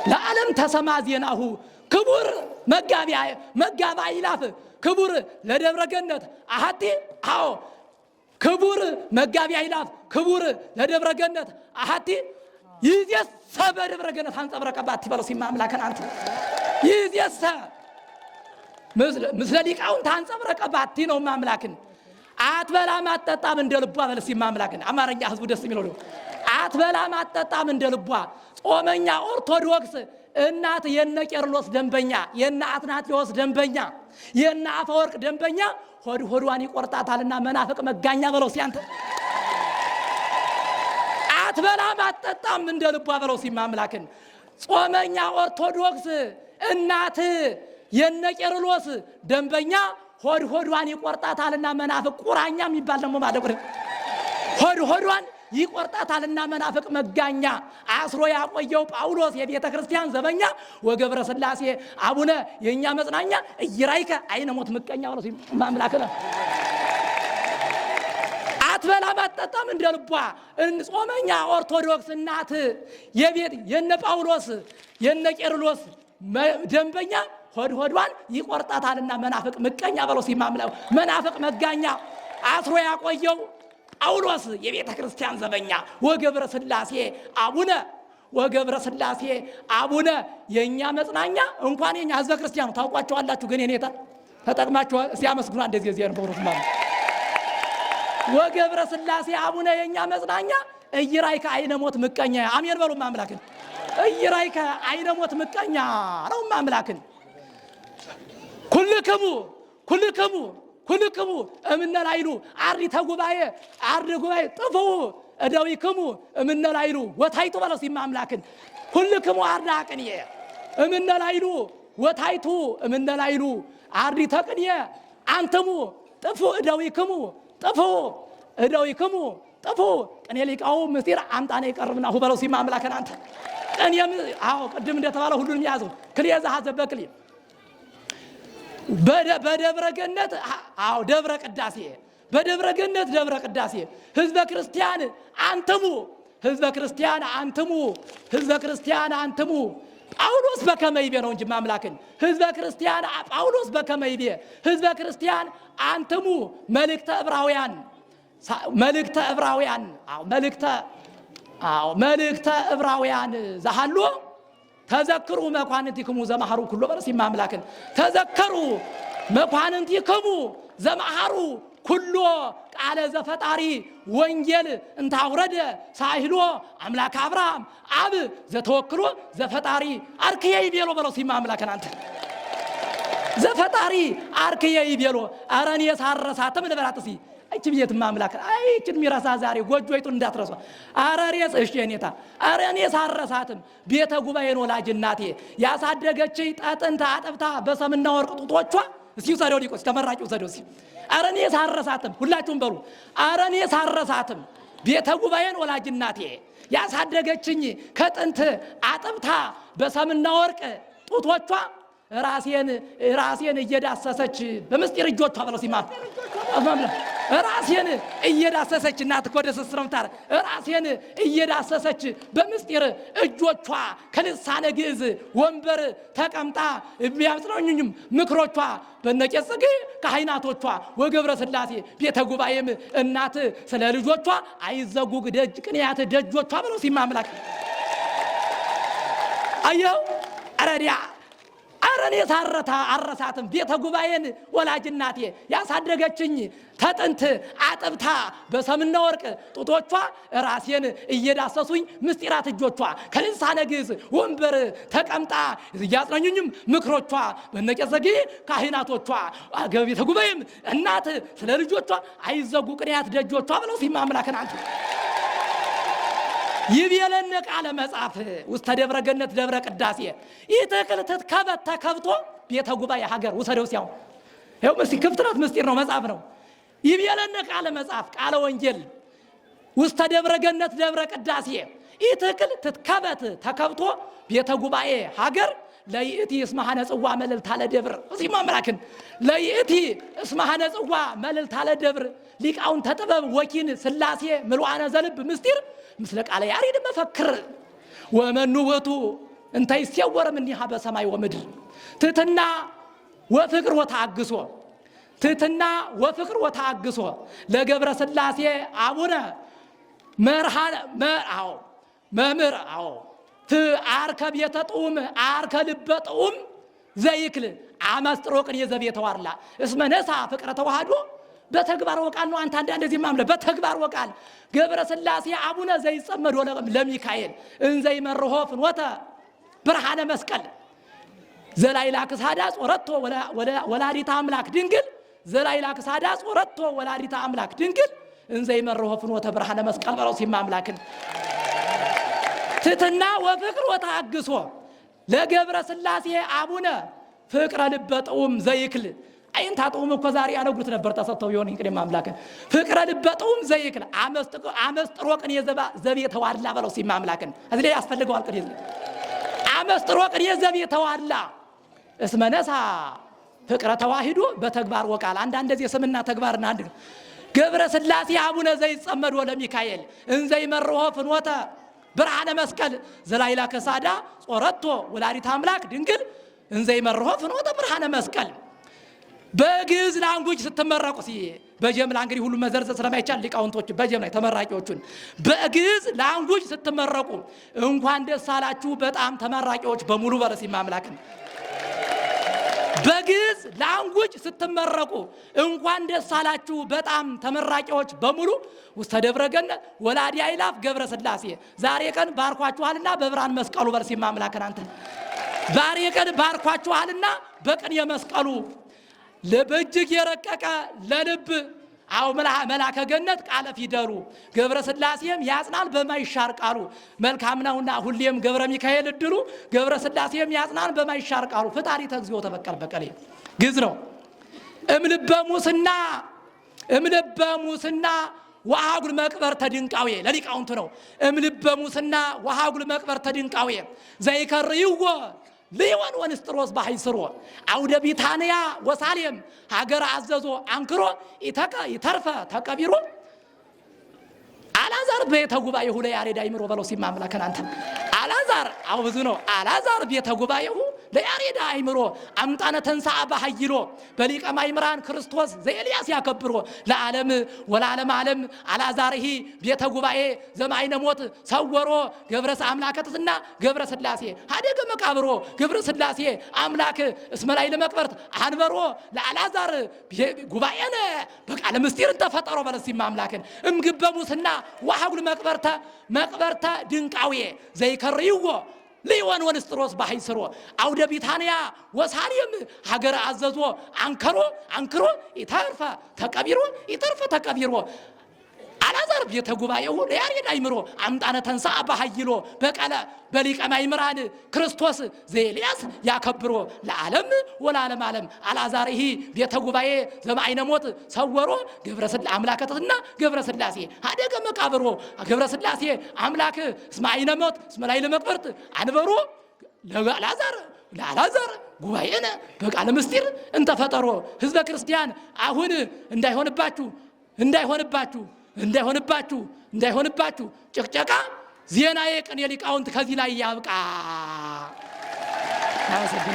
ለዓለም ተሰማ ዜናሁ ክቡር መጋባ ይላፍ ክቡር ለደብረ ገነት አሐቲ አዎ ክቡር መጋቢ ይላፍ ክቡር ለደብረ ገነት አሐቲ ይዜሰ በደብረ ገነት አንጸብረቀባት ይበለው ሲማ አምላከን አንተ ይዜሰ ምስለ ሊቃውንት አንጸብረቀባት ነው ማምላክን አትበላም አትጠጣም እንደ ልቧ በል ሲማ አምላክን አማርኛ ህዝቡ ደስ የሚለው ነው። አትበላም አትጠጣም እንደ ልቧ ጾመኛ ኦርቶዶክስ እናት የነ ቄርሎስ ደንበኛ የነ አትናቴዎስ ደንበኛ የነ አፈወርቅ ደንበኛ ሆዷን ይቆርጣታልና መናፍቅ መጋኛ በለው ሲያንተ አትበላም አትጠጣም እንደ ልቧ በለው ሲማ አምላክን ጾመኛ ኦርቶዶክስ እናት የነ ቄርሎስ ደንበኛ ሆዷን ይቆርጣታልና መናፍቅ ቁራኛ የሚባል ደግሞ ማለት ሆዷን ይቆርጣታልና መናፍቅ መጋኛ አስሮ ያቆየው ጳውሎስ የቤተ ክርስቲያን ዘበኛ ወገብረ ሥላሴ አቡነ የኛ መጽናኛ እይራይከ አይነ ሞት ምቀኛ ነው ማምላክ ነው። አትበላም አትጠጣም እንደ ልቧ ጾመኛ ኦርቶዶክስ እናት የቤት የነ ጳውሎስ የነ ቄርሎስ ደንበኛ ሆዷን ይቆርጣታልና መናፍቅ ምቀኛ በለው ሲማምለው መናፍቅ መጋኛ አስሮ ያቆየው ጳውሎስ የቤተ ክርስቲያን ዘበኛ ወገብረ ሥላሴ አቡነ የኛ መጽናኛ እንኳን የኛ ህዝበ ክርስቲያኑ ታውቋቸዋላችሁ ግን የኔታ ተጠቅማችሁ ሲያመስግኑ እንደዚህ እዚህ ነው በሩት ማለት ወገብረ ሥላሴ አቡነ የኛ መጽናኛ እይራይከ አይነ ሞት ምቀኛ አሜን በሉ ማምላክን እይራይከ አይነ ሞት ምቀኛ ነው ማምላክን ኩልክሙ እምነላይሉ አርዲተ ጉባኤ ጥፉ እደዊክሙ እምነላይሉ ወታይቱ በለው ሲማ አምላክን ኩልክሙ አርዳ ቅንየ እምነላይሉ ወታይቱ እምነላይሉ አርዲተ ቅንየ አንተሙ ጥፉ ጥፉ ቅኔ ሊቃው ምስጢር አምጣኔ ይቀርብና ሁ በለው ሲማ አምላክን አንተ ቅኔም አዎ ቅድም እንደተባለ ሁሉንም ያዘው ክልየ ዘሐዘ በክልየ በደብረ ገነት አዎ ደብረ ቅዳሴ በደብረ ገነት ደብረ ቅዳሴ ህዝበ ክርስቲያን አንትሙ ጳውሎስ በከመይቤ ነው እንጂ ማምላክን ህዝበ ክርስቲያን ጳውሎስ በከመይቤ ህዝበ ክርስቲያን አንትሙ መልእክተ ዕብራውያን ዘሃሎ ተዘክሩ መኳንንቲክሙ ዘማሃሩ ኩሎ በለው ሲማ አምላክን ተዘከሩ መኳንንቲክሙ ዘማሃሩ ኩሎ ቃለ ዘፈጣሪ ወንጌል እንታውረደ ሳይሎ አምላክ አብርሃም አብ ዘተወክሎ ዘፈጣሪ አርክየ ይቤሎ በለው ሲማ አምላክን አንተ ዘፈጣሪ አርክየ ይቤሎ አረን የሳረሳተም ለበራጥሲ እቺ ቤት ማምላክ እቺን ሚራሳ ዛሬ ጎጆይቱን እንዳትረሷ አረሬስ እሺ የኔታ አረኔ ሳረሳትም ቤተ ጉባኤን ወላጅ እናቴ ያሳደገችኝ ጣጥንታ አጥብታ በሰምና ወርቅ ጡቶቿ እስኪ ሰደው ሊቆስ ተመራቂው ሰደው እስኪ አረኔ ሳረሳትም ሁላችሁም በሉ አረኔ ሳረሳትም ቤተ ጉባኤን ወላጅ እናቴ ያሳደገችኝ ከጥንት አጥብታ በሰምና ወርቅ ጡቶቿ ራሴን እየዳሰሰች በምስጢር እጆቿ በለው ሲማ ራሴን እየዳሰሰች እናት እኮ ደስ ስለምታረ ራሴን እየዳሰሰች በምስጢር እጆቿ ከልሳነ ግዕዝ ወንበር ተቀምጣ የሚያጽናኙኝም ምክሮቿ በነቄጽግ ካህናቶቿ ወገብረ ሥላሴ ቤተ ጉባኤም እናት ስለ ልጆቿ አይዘጉ ደጅ ቅንያት ደጆቿ በለው ሲማ አምላክ አየው አረዲያ አረኔ አረሳትም ቤተ ጉባኤን ወላጅ እናቴ ያሳደገችኝ ተጥንት አጥብታ በሰምና ወርቅ ጡቶቿ ራሴን እየዳሰሱኝ ምስጢራት እጆቿ ከልሳነ ግዕዝ ወንበር ተቀምጣ እያጽናኙኝም ምክሮቿ በነቄጸጌ ካህናቶቿ ቤተ ጉባኤም እናት ስለ ልጆቿ አይዘጉ ቅንያት ደጆቿ ብለው ሲማ አምላክን አንተ ይብየለነ ቃለ መጽሐፍ ውስተ ደብረ ገነት ደብረ ቅዳሴ ይተክል ተከበት ተከብቶ ቤተ ጉባኤ ሀገር ወሰደው ሲያው ይኸው ክፍትራት ምስጢር ነው መጽሐፍ ነው ይብየለነ ቃለ መጽሐፍ ቃለ ወንጌል ውስተ ደብረ ገነት ደብረ ቅዳሴ ይተክል ተከበት ተከብቶ ቤተ ጉባኤ ሀገር ለይእቲ እስማሃነ ጽዋ መልልታ ለደብር እዚህማ አምላክን ለይእቲ እስማሃነ ጽዋ መልልታ ለደብር ሊቃውን ተጥበብ ወኪን ሥላሴ ምልዋነ ዘልብ ምስጢር ምስለ ቃለ ያሬድ መፈክር ወመኑ ውእቱ እንተ ይሰወርም እኒሃ በሰማይ ወምድር ትሕትና ወፍቅር ወታግሶ ትሕትና ወፍቅር ወታግሶ ለገብረ ሥላሴ አቡነ መምህር አርከ ቤተ ጥዑም አርከ ልበ ጥዑም ዘይክል አመስጥሮ ቅኔ ዘቤተ ዋርላ እስመ ነሣ ፍቅረ ተዋህዶ በተግባር ወቃል ነው። አንተ አንዳንድ ዚህ ማምለ በተግባር ወቃል ገብረ ሥላሴ አቡነ ዘይጸመዶ ለሚካኤል እንዘይ መርሆ ፍኖተ ብርሃነ መስቀል ዘላይላ ክሳዳ ጾረቶ ወላዲተ አምላክ ድንግል ዘላይላ ክሳዳ ጾረቶ ወላዲተ አምላክ ድንግል እንዘይ መርሆ ፍኖተ ብርሃነ መስቀል በለው ሲማምላክን ትሕትና ወፍቅር ወታግሶ ለገብረ ሥላሴ አቡነ ፍቅረ ልበ ጥዑም ዘይክል አይንታ ጥዑም እኮ ዛሬ ያነግሩት ነበር ተሰጥተው ይሆን እንግዲህ ማምላክን ፍቅረ ልበ ጥዑም ዘይክል አመስጥሮ ቅኔ ዘቤተ ዋርላ በለው ሲማምላክን እዚህ ላይ ያስፈልገዋል ቅኔ አመስጥሮ ቅኔ ዘቤተ ዋርላ እስመ ነሣ ፍቅረ ተዋህዶ በተግባር ወቃል አንዳንድ ጊዜ ስምና ተግባርና አንድ ገብረ ሥላሴ አቡነ ዘይጸመዶ ለሚካኤል እንዘይ መርሆ ፍኖተ ብርሃነ መስቀል ዘላይላ ከሳዳ ጾረቶ ወላዲተ አምላክ ድንግል እንዘይ መርሆ ፍኖተ ብርሃነ መስቀል በግዕዝ ላንጉጅ ስትመረቁ በጀምላ እንግዲህ ሁሉ መዘርዘር ስለማይቻል ሊቃውንቶች በጀምላ ተመራቂዎቹን በግዕዝ ላንጉጅ ስትመረቁ እንኳን ደስ አላችሁ በጣም ተመራቂዎች በሙሉ በረሲ ማምላክን በግዕዝ ላንጉጅ ስትመረቁ እንኳን ደስ አላችሁ በጣም ተመራቂዎች በሙሉ ውስተ ደብረ ገነት ወላዲ አይላፍ ገብረ ሥላሴ ዛሬ ቀን ባርኳችኋልና በብርሃን መስቀሉ በርሲ ማምላክን አንተ ዛሬ ቀን ባርኳችኋልና በቅኔ መስቀሉ ለበእጅግ የረቀቀ ለልብ አው መላከ ገነት ቃለ ፊደሉ ገብረ ሥላሴም ያጽናል በማይሻር ቃሉ መልካም ነውና ሁሌም ገብረ ሚካኤል እድሉ ገብረ ሥላሴም ያጽናል በማይሻር ቃሉ ፍጣሪ ተግዚኦ ተበቀል በቀሌ ግዝ ነው እምልበ ሙስና ወአጉል መቅበር ተድንቃዌ ለሊቃውንቱ ነው እምልበ ሙስና ወአጉል መቅበር ተድንቃዌ ዘይከርይዎ ሊወን ወንስጥሮስ ባሕይስሮ አውደ ቢታንያ ወሳሌም ሀገር አዘዞ አንክሮ ይተርፈ ተቀቢሮ አላዛር ቤተ ጉባኤሁ ለያሬድ አይምሮ በለው ሲማምላከን አንተ አላዛር አው ብዙ ነው አላዛር ቤተ ጉባኤሁ ለያሬድ አይምሮ አምጣነ ተንሳአ በኃይሎ በሊቀ ማእምራን ክርስቶስ ዘኤልያስ ያከብሮ ለዓለም ወለዓለም ዓለም አላዛርሂ ቤተ ጉባኤ ዘማይነ ሞት ሰወሮ ገብረ አምላከትና ገብረ ሥላሴ ሀደገ መቃብሮ ገብረ ሥላሴ አምላክ እስመላይ ለመቅበርት አንበሮ ለአላዛር ጉባኤነ በቃለ ምስጢር ተፈጠሮ በለሲ ማምላከን እምግበ ሙስና ወአጉል መቅበርተ ድንቃዌ ዘይከርይዎ ሊወን ወንስጥሮስ ባሕይስሮ አውደ ቢታንያ ወሳሌም ሀገር አዘዞ አንክሮ ይተርፈ ተቀቢሮ አላዛር ቤተ ጉባኤሁ ለያሬድ አይምሮ አምጣነ ተንሳአ በኃይሎ በቃለ በሊቀ ማእምራን ክርስቶስ ዘኤልያስ ያከብሮ ለዓለም ወለዓለም ዓለም አላዛርሂ ቤተ ጉባኤ ዘማይነ ሞት ሰወሮ ገብረ ሥላሴ አምላከትና ገብረ ሥላሴ ሀደገ መቃብሮ ገብረ ሥላሴ አምላክ እስማይነ ሞት እስመላይ ለመቅበርት አንበሮ ለአላዛር ጉባኤነ በቃለ ምስጢር እንተፈጠሮ ህዝበ ክርስቲያን አሁን እንዳይሆንባችሁ ጭቅጨቃ ዜና የቅኔ ሊቃውንት ከዚህ ላይ ያብቃ።